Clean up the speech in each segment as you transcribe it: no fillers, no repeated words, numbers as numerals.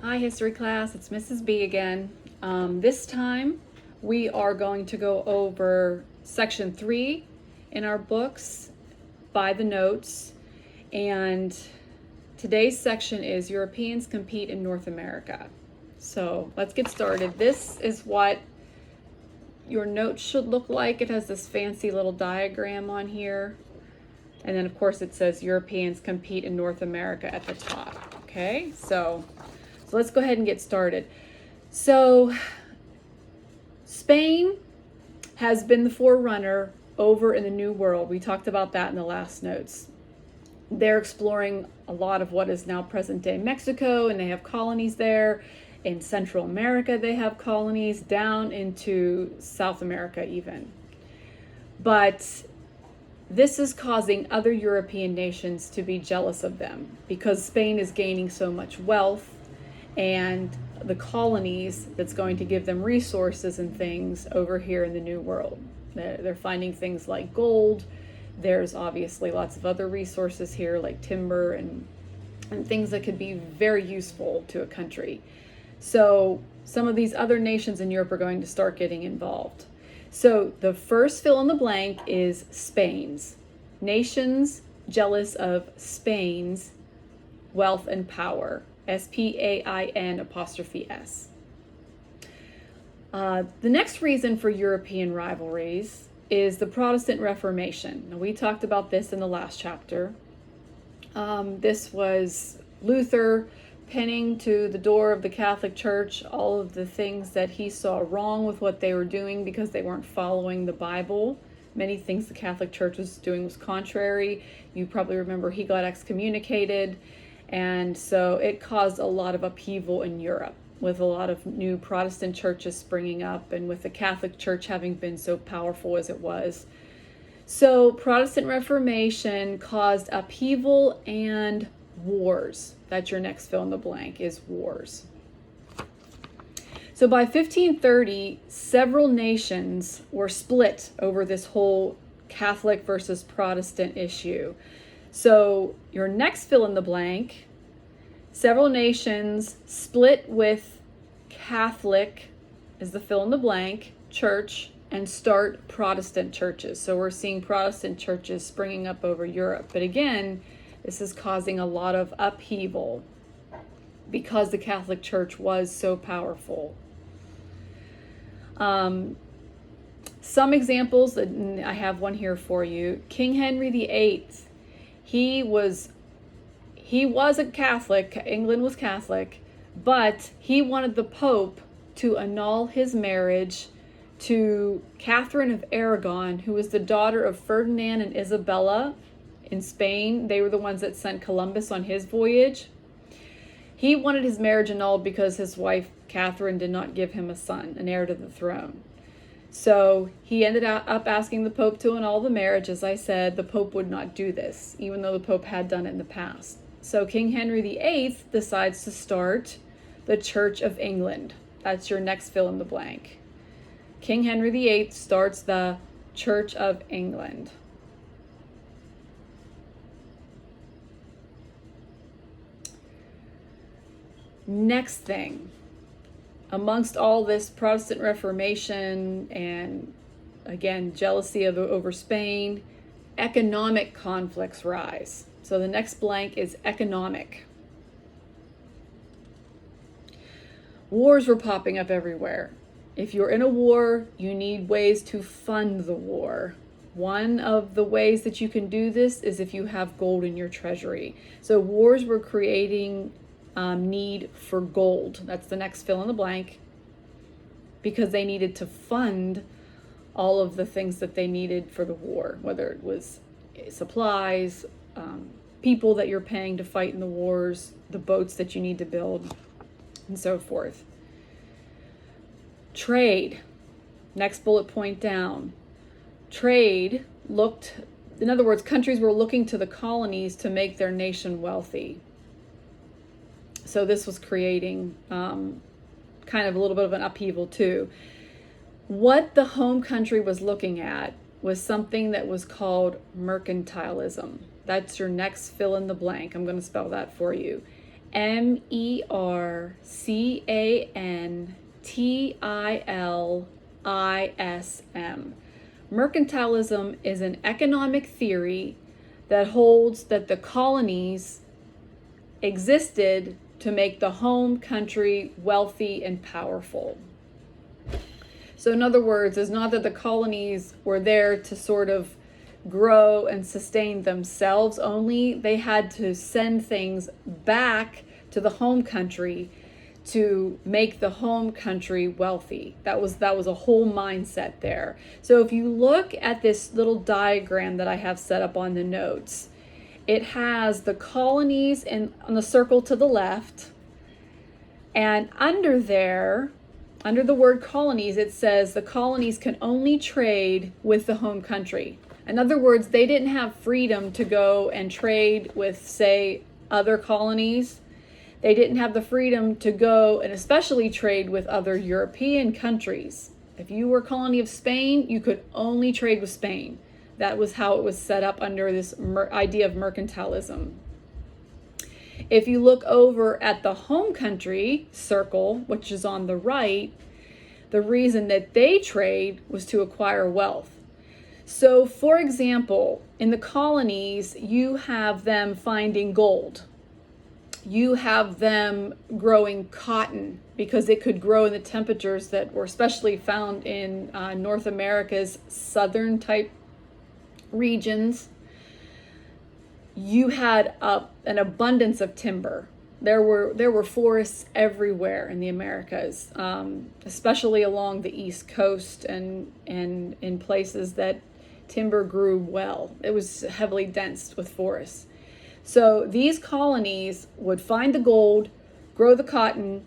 Hi, history class. It's Mrs. B again. This time we are going to go over section 3 in our books by the notes. And today's section is Europeans compete in North America. So let's get started. This is what your notes should look like. It has this fancy little diagram on here. And then of course it says Europeans compete in North America at the top. Okay, so let's go ahead and get started. So Spain has been the forerunner over in the New World. We talked about that in the last notes. They're exploring a lot of what is now present-day Mexico, and they have colonies there. In Central America, they have colonies down into South America even. But this is causing other European nations to be jealous of them because Spain is gaining so much wealth and the colonies that's going to give them resources and things over here in the New World. They're finding things like gold. There's obviously lots of other resources here like timber and things that could be very useful to a country. So some of these other nations in Europe are going to start getting involved. So the first fill in the blank is Spain's. Nations jealous of Spain's wealth and power. SPAIN''S. The next reason for European rivalries is the Protestant Reformation. Now, we talked about this in the last chapter. This was Luther pinning to the door of the Catholic Church all of the things that he saw wrong with what they were doing because they weren't following the Bible. Many things the Catholic Church was doing was contrary. You probably remember he got excommunicated. And so it caused a lot of upheaval in Europe with a lot of new Protestant churches springing up and with the Catholic Church having been so powerful as it was. So Protestant Reformation caused upheaval and wars. That's your next fill in the blank is wars. So by 1530, several nations were split over this whole Catholic versus Protestant issue. So your next fill in the blank, several nations split with Catholic is the fill in the blank church and start Protestant churches. So we're seeing Protestant churches springing up over Europe. But again, this is causing a lot of upheaval because the Catholic Church was so powerful. Some examples, I have one here for you. King Henry VIII. He was a Catholic. England was Catholic, but he wanted the Pope to annul his marriage to Catherine of Aragon, who was the daughter of Ferdinand and Isabella in Spain. They were the ones that sent Columbus on his voyage. He wanted his marriage annulled because his wife Catherine did not give him a son, an heir to the throne. So he ended up asking the Pope to annul the marriage. As I said, the Pope would not do this, even though the Pope had done it in the past. So King Henry VIII decides to start the Church of England. That's your next fill in the blank. King Henry VIII starts the Church of England. Next thing. Amongst all this Protestant Reformation and, again, jealousy over Spain, economic conflicts rise. So the next blank is economic. Wars were popping up everywhere. If you're in a war, you need ways to fund the war. One of the ways that you can do this is if you have gold in your treasury. So wars were creating need for gold. That's the next fill in the blank, because they needed to fund all of the things that they needed for the war, whether it was supplies, people that you're paying to fight in the wars, the boats that you need to build, and so forth. Trade, next bullet point down. Trade in other words, countries were looking to the colonies to make their nation wealthy. So this was creating kind of a little bit of an upheaval too. What the home country was looking at was something that was called mercantilism. That's your next fill in the blank. I'm going to spell that for you. Mercantilism. Mercantilism is an economic theory that holds that the colonies existed to make the home country wealthy and powerful. So in other words, it's not that the colonies were there to sort of grow and sustain themselves only. They had to send things back to the home country to make the home country wealthy. That was a whole mindset there. So if you look at this little diagram that I have set up on the notes, it has the colonies on the circle to the left, and under there, under the word colonies, it says the colonies can only trade with the home country. In other words, they didn't have freedom to go and trade with, say, other colonies. They didn't have the freedom to go and especially trade with other European countries. If you were a colony of Spain, you could only trade with Spain. That was how it was set up under this idea of mercantilism. If you look over at the home country circle, which is on the right, the reason that they trade was to acquire wealth. So, for example, in the colonies, you have them finding gold. You have them growing cotton because it could grow in the temperatures that were especially found in North America's southern type regions. You had an abundance of timber. There were forests everywhere in the Americas, especially along the East Coast and in places that timber grew well. It was heavily dense with forests. So these colonies would find the gold, grow the cotton,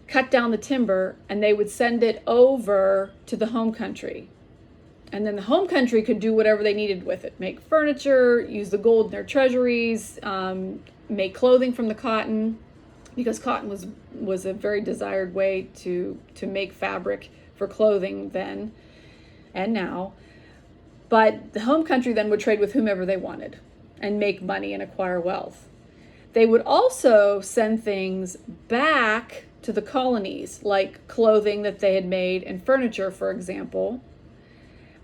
cut down the timber, and they would send it over to the home country. And then the home country could do whatever they needed with it. Make furniture, use the gold in their treasuries, make clothing from the cotton, because cotton was a very desired way to make fabric for clothing then and now. But the home country then would trade with whomever they wanted and make money and acquire wealth. They would also send things back to the colonies, like clothing that they had made and furniture, for example,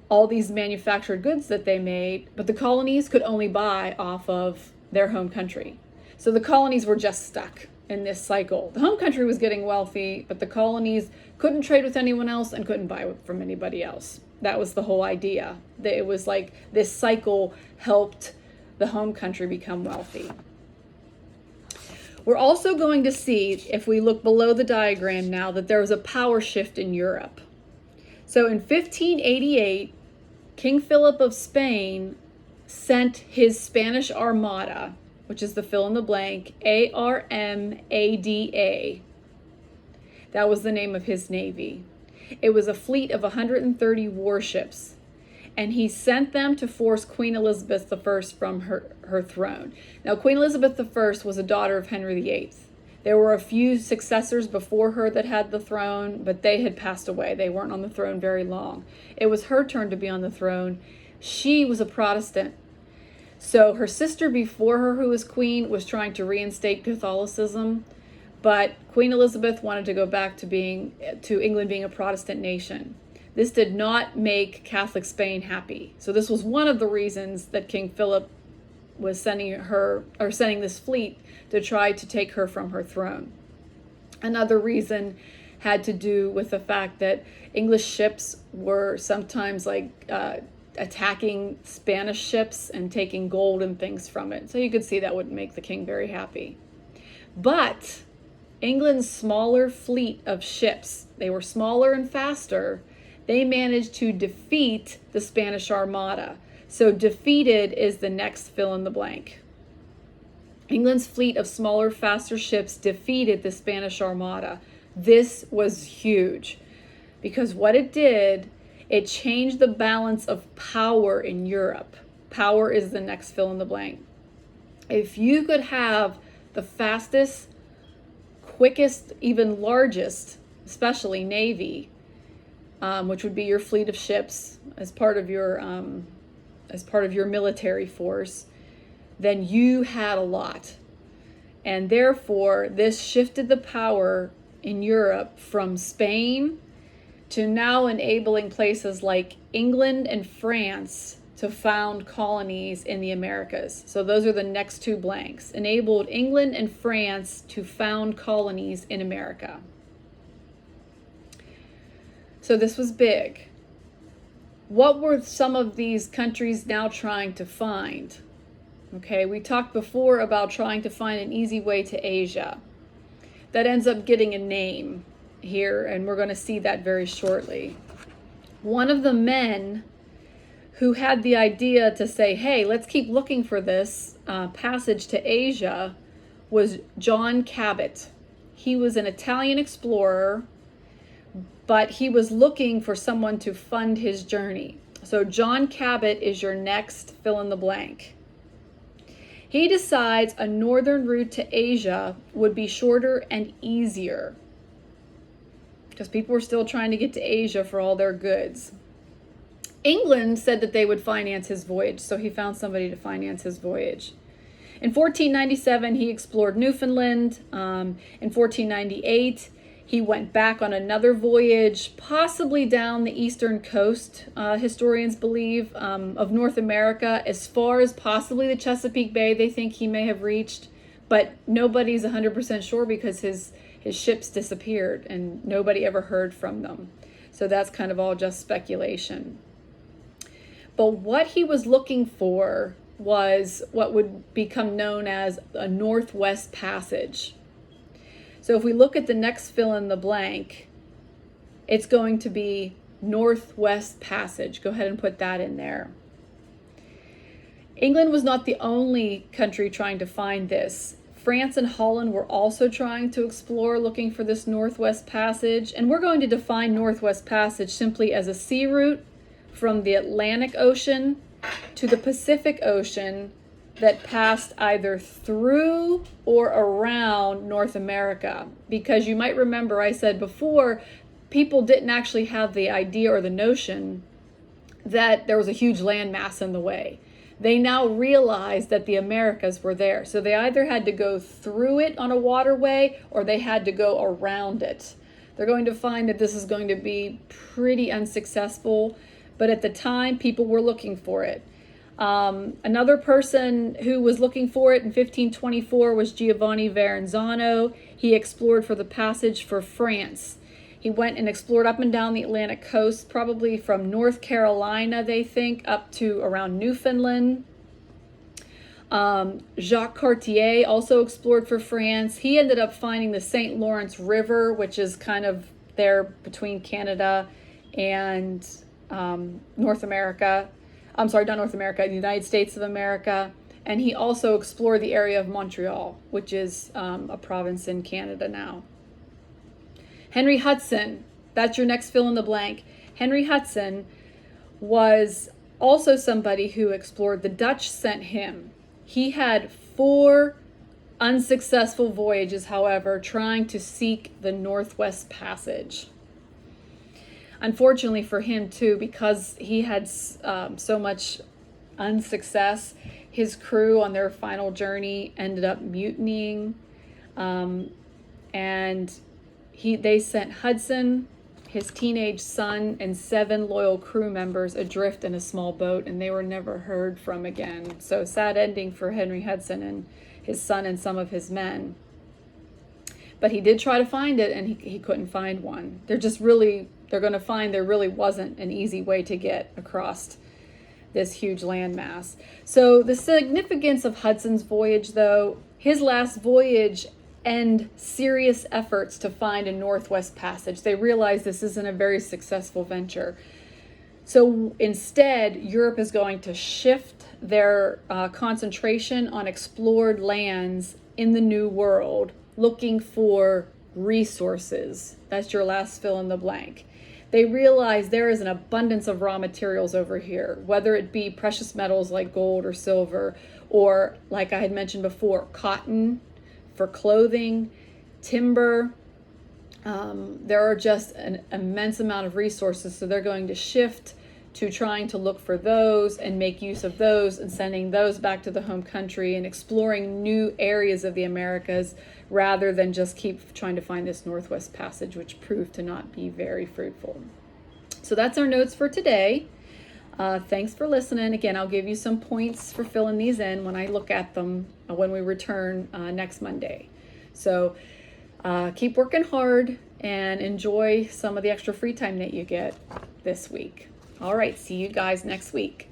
all these manufactured goods that they made, but the colonies could only buy off of their home country. So the colonies were just stuck in this cycle. The home country was getting wealthy, but the colonies couldn't trade with anyone else and couldn't buy from anybody else. That was the whole idea. It was like this cycle helped the home country become wealthy. We're also going to see, if we look below the diagram now, that there was a power shift in Europe. So in 1588, King Philip of Spain sent his Spanish Armada, which is the fill in the blank, Armada. That was the name of his navy. It was a fleet of 130 warships, and he sent them to force Queen Elizabeth I from her throne. Now, Queen Elizabeth I was a daughter of Henry VIII. There were a few successors before her that had the throne, but they had passed away. They weren't on the throne very long. It was her turn to be on the throne. She was a Protestant. So her sister before her, who was queen, was trying to reinstate Catholicism, but Queen Elizabeth wanted to go back to England being a Protestant nation. This did not make Catholic Spain happy. So this was one of the reasons that King Philip was sending this fleet to try to take her from her throne. Another reason had to do with the fact that English ships were sometimes attacking Spanish ships and taking gold and things from it. So you could see that wouldn't make the king very happy. But England's smaller fleet of ships, they were smaller and faster, they managed to defeat the Spanish Armada. So defeated is the next fill in the blank. England's fleet of smaller, faster ships defeated the Spanish Armada. This was huge because what it did, it changed the balance of power in Europe. Power is the next fill in the blank. If you could have the fastest, quickest, even largest, especially navy, which would be your fleet of ships as part of your military force, then you had a lot. And therefore, this shifted the power in Europe from Spain to now enabling places like England and France to found colonies in the Americas. So those are the next two blanks. Enabled England and France to found colonies in America. So this was big. What were some of these countries now trying to find? Okay, we talked before about trying to find an easy way to Asia. That ends up getting a name here, and we're going to see that very shortly. One of the men who had the idea to say, hey, let's keep looking for this passage to Asia was John Cabot. He was an Italian explorer, but he was looking for someone to fund his journey. So John Cabot is your next fill in the blank. He decides a northern route to Asia would be shorter and easier because people were still trying to get to Asia for all their goods. England said that they would finance his voyage, so he found somebody to finance his voyage. In 1497, he explored Newfoundland. In 1498, he went back on another voyage, possibly down the eastern coast, historians believe, of North America, as far as possibly the Chesapeake Bay they think he may have reached. But nobody's 100% sure because his ships disappeared and nobody ever heard from them. So that's kind of all just speculation. But what he was looking for was what would become known as a Northwest Passage. So if we look at the next fill in the blank, it's going to be Northwest Passage. Go ahead and put that in there. England was not the only country trying to find this. France and Holland were also trying to explore, looking for this Northwest Passage. And we're going to define Northwest Passage simply as a sea route from the Atlantic Ocean to the Pacific Ocean that passed either through or around North America. Because you might remember I said before, people didn't actually have the idea or the notion that there was a huge landmass in the way. They now realized that the Americas were there. So they either had to go through it on a waterway or they had to go around it. They're going to find that this is going to be pretty unsuccessful, but at the time, people were looking for it. Another person who was looking for it in 1524 was Giovanni Verrazzano. He explored for the passage for France. He went and explored up and down the Atlantic coast, probably from North Carolina, they think, up to around Newfoundland. Jacques Cartier also explored for France. He ended up finding the St. Lawrence River, which is kind of there between Canada and North America. I'm sorry, not North America, the United States of America. And he also explored the area of Montreal, which is a province in Canada now. Henry Hudson, that's your next fill in the blank. Henry Hudson was also somebody who explored. The Dutch sent him. He had 4 unsuccessful voyages, however, trying to seek the Northwest Passage. Unfortunately for him too, because he had so much unsuccess, his crew on their final journey ended up mutinying, and they sent Hudson, his teenage son, and 7 loyal crew members adrift in a small boat, and they were never heard from again. So sad ending for Henry Hudson and his son and some of his men. But he did try to find it, and he couldn't find one. They're going to find there really wasn't an easy way to get across this huge landmass. So the significance of Hudson's voyage, though, his last voyage end serious efforts to find a Northwest Passage. They realized this isn't a very successful venture. So instead, Europe is going to shift their concentration on explored lands in the New World, looking for resources. That's your last fill in the blank. They realize there is an abundance of raw materials over here, whether it be precious metals like gold or silver, or like I had mentioned before, cotton for clothing, timber. There are just an immense amount of resources, so they're going to shift to trying to look for those and make use of those and sending those back to the home country and exploring new areas of the Americas rather than just keep trying to find this Northwest Passage, which proved to not be very fruitful. So that's our notes for today. Thanks for listening. Again, I'll give you some points for filling these in when I look at them when we return next Monday. So keep working hard and enjoy some of the extra free time that you get this week. All right, see you guys next week.